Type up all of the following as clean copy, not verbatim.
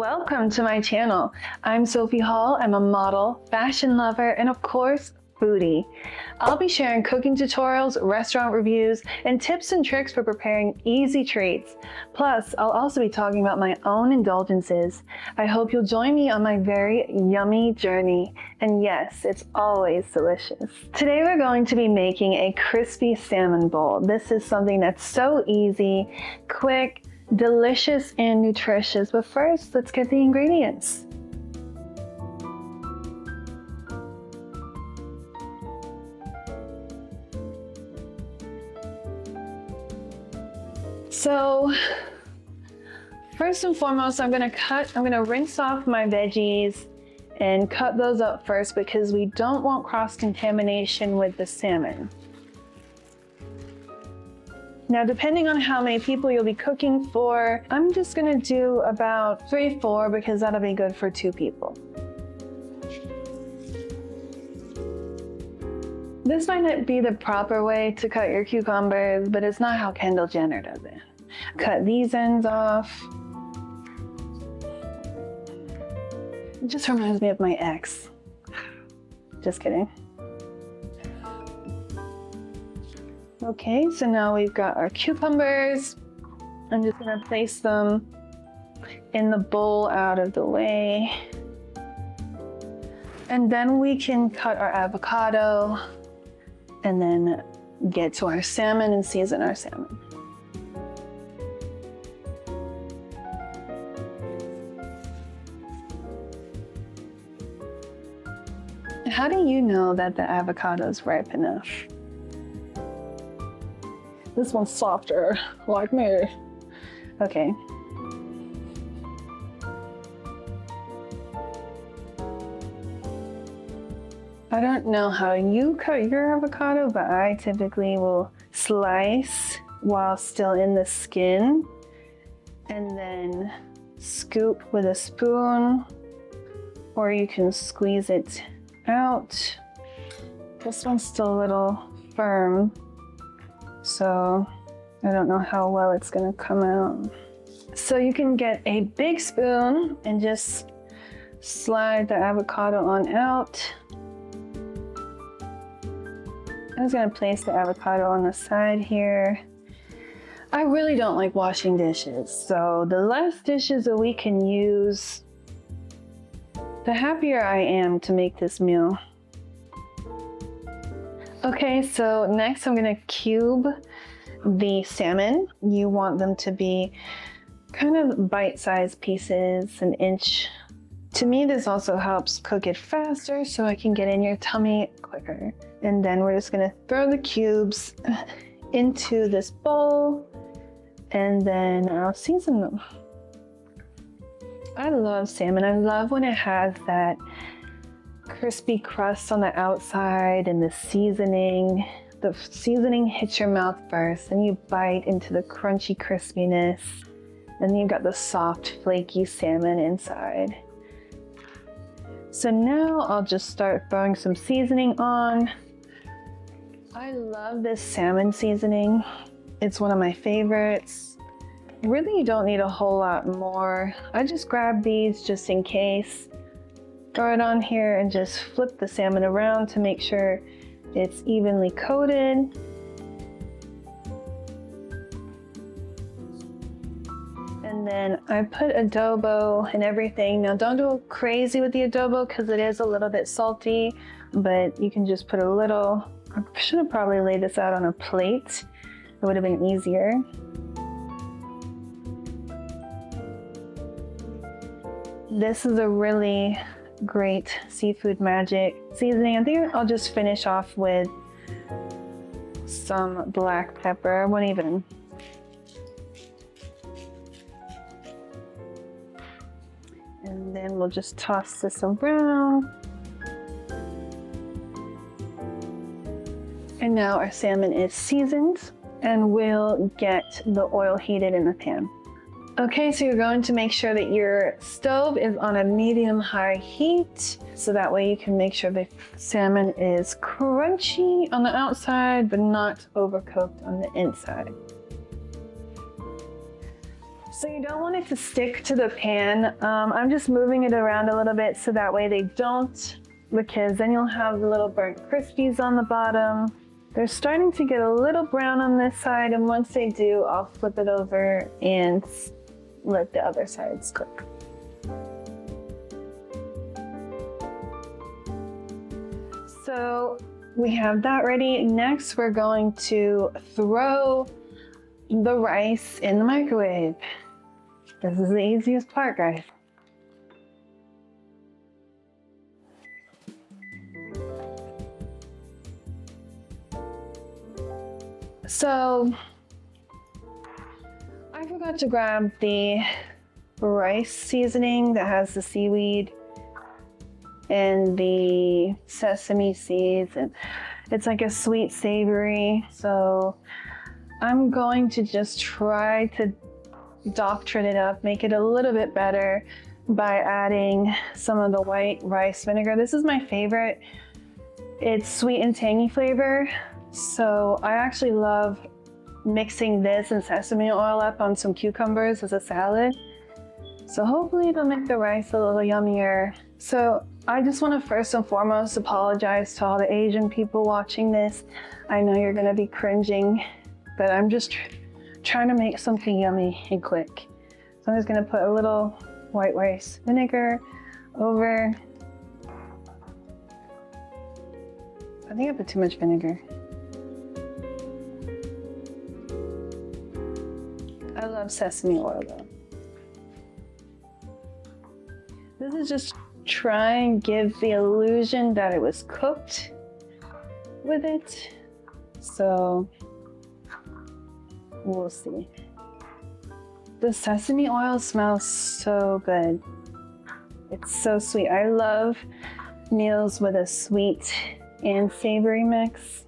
Welcome to my channel. I'm Sophie Hall. I'm a model, fashion lover, and of course, foodie. I'll be sharing cooking tutorials, restaurant reviews, and tips and tricks for preparing easy treats. Plus, I'll also be talking about my own indulgences. I hope you'll join me on my very yummy journey. And yes, it's always delicious. Today we're going to be making a crispy salmon bowl. This is something that's so easy, quick, delicious, and nutritious. But first, let's get the ingredients. So first and foremost, I'm gonna rinse off my veggies and cut those up first because we don't want cross-contamination with the salmon. Now, depending on how many people you'll be cooking for, I'm just gonna do about 3-4 because that'll be good for 2 people. This might not be the proper way to cut your cucumbers, but it's not how Kendall Jenner does it. Cut these ends off. It just reminds me of my ex. Just kidding. Okay, so now we've got our cucumbers. I'm just gonna place them in the bowl out of the way. And then we can cut our avocado and then get to our salmon and season our salmon. How do you know that the avocado is ripe enough? This one's softer, like me. Okay. I don't know how you cut your avocado, but I typically will slice while still in the skin and then scoop with a spoon, or you can squeeze it out. This one's still a little firm, so I don't know how well it's gonna come out. So you can get a big spoon and just slide the avocado on out. I'm just gonna place the avocado on the side here. I really don't like washing dishes, so the less dishes that we can use, the happier I am to make this meal. Okay, so next I'm gonna cube the salmon. You want them to be kind of bite-sized pieces, an inch. To me, this also helps cook it faster so it can get in your tummy quicker. And then we're just gonna throw the cubes into this bowl and then I'll season them. I love salmon. I love when it has that crispy crust on the outside and the seasoning. The seasoning hits your mouth first, and you bite into the crunchy crispiness, and then you've got the soft, flaky salmon inside. So now I'll just start throwing some seasoning on. I love this salmon seasoning. It's one of my favorites. Really, you don't need a whole lot more. I just grab these just in case. Throw it on here and just flip the salmon around to make sure it's evenly coated. And then I put adobo and everything. Now don't go crazy with the adobo because it is a little bit salty, but you can just put a little. I should have probably laid this out on a plate. It would have been easier. This is a really great seafood magic seasoning. I think I'll just finish off with some black pepper. I won't even. And then we'll just toss this around. And now our salmon is seasoned and we'll get the oil heated in the pan. Okay, so you're going to make sure that your stove is on a medium-high heat, so that way you can make sure the salmon is crunchy on the outside, but not overcooked on the inside. So you don't want it to stick to the pan. I'm just moving it around a little bit so that way they don't, because then you'll have the little burnt crispies on the bottom. They're starting to get a little brown on this side, and once they do, I'll flip it over and let the other sides cook. So we have that ready. Next, we're going to throw the rice in the microwave. This is the easiest part, guys. So I forgot to grab the rice seasoning that has the seaweed and the sesame seeds, and it's like a sweet savory. So I'm going to just try to doctrine it up, make it a little bit better by adding some of the white rice vinegar. This is my favorite. It's sweet and tangy flavor. So I actually love mixing this and sesame oil up on some cucumbers as a salad. So hopefully it'll make the rice a little yummier. So I just want to first and foremost apologize to all the Asian people watching this. I know you're going to be cringing, but I'm just trying to make something yummy and quick. So I'm just going to put a little white rice vinegar over. I think I put too much vinegar. I love sesame oil though. This is just try and give the illusion that it was cooked with it. So we'll see. The sesame oil smells so good. It's so sweet. I love meals with a sweet and savory mix.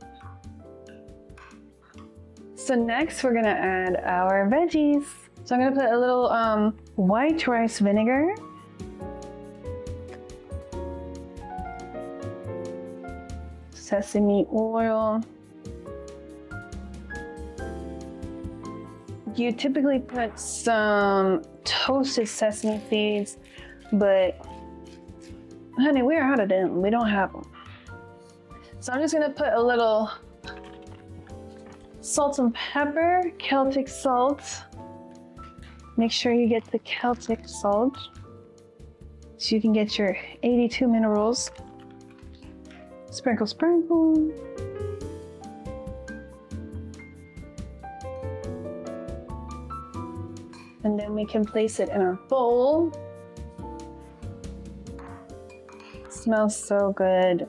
So next we're gonna add our veggies. So I'm gonna put a little white rice vinegar, sesame oil. You typically put some toasted sesame seeds, but honey, we're out of them. We don't have them. So I'm just gonna put a little salt and pepper, Celtic salt. Make sure you get the Celtic salt so you can get your 82 minerals. Sprinkle, sprinkle. And then we can place it in our bowl. It smells so good.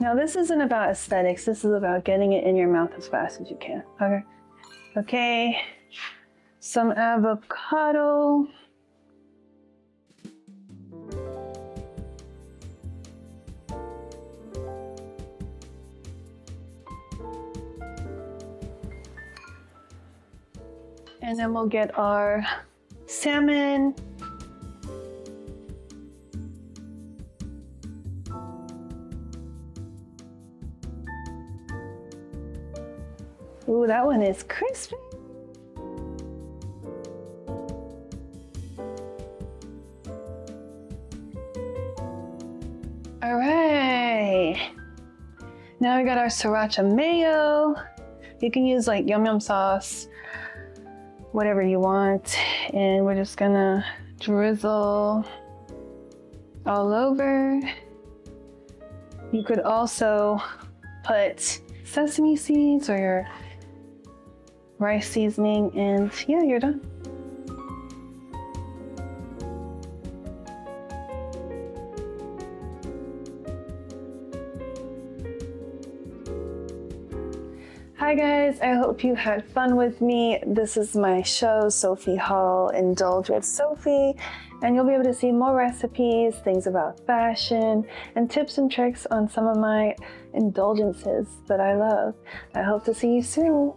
Now this isn't about aesthetics, this is about getting it in your mouth as fast as you can. Okay. Okay. Some avocado. And then we'll get our salmon. Ooh, that one is crispy. All right. Now we got our sriracha mayo. You can use like yum yum sauce, whatever you want. And we're just gonna drizzle all over. You could also put sesame seeds or your rice seasoning, and yeah, you're done. Hi guys, I hope you had fun with me. This is my show, Sophie Hall, Indulge with Sophie, and you'll be able to see more recipes, things about fashion, and tips and tricks on some of my indulgences that I love. I hope to see you soon.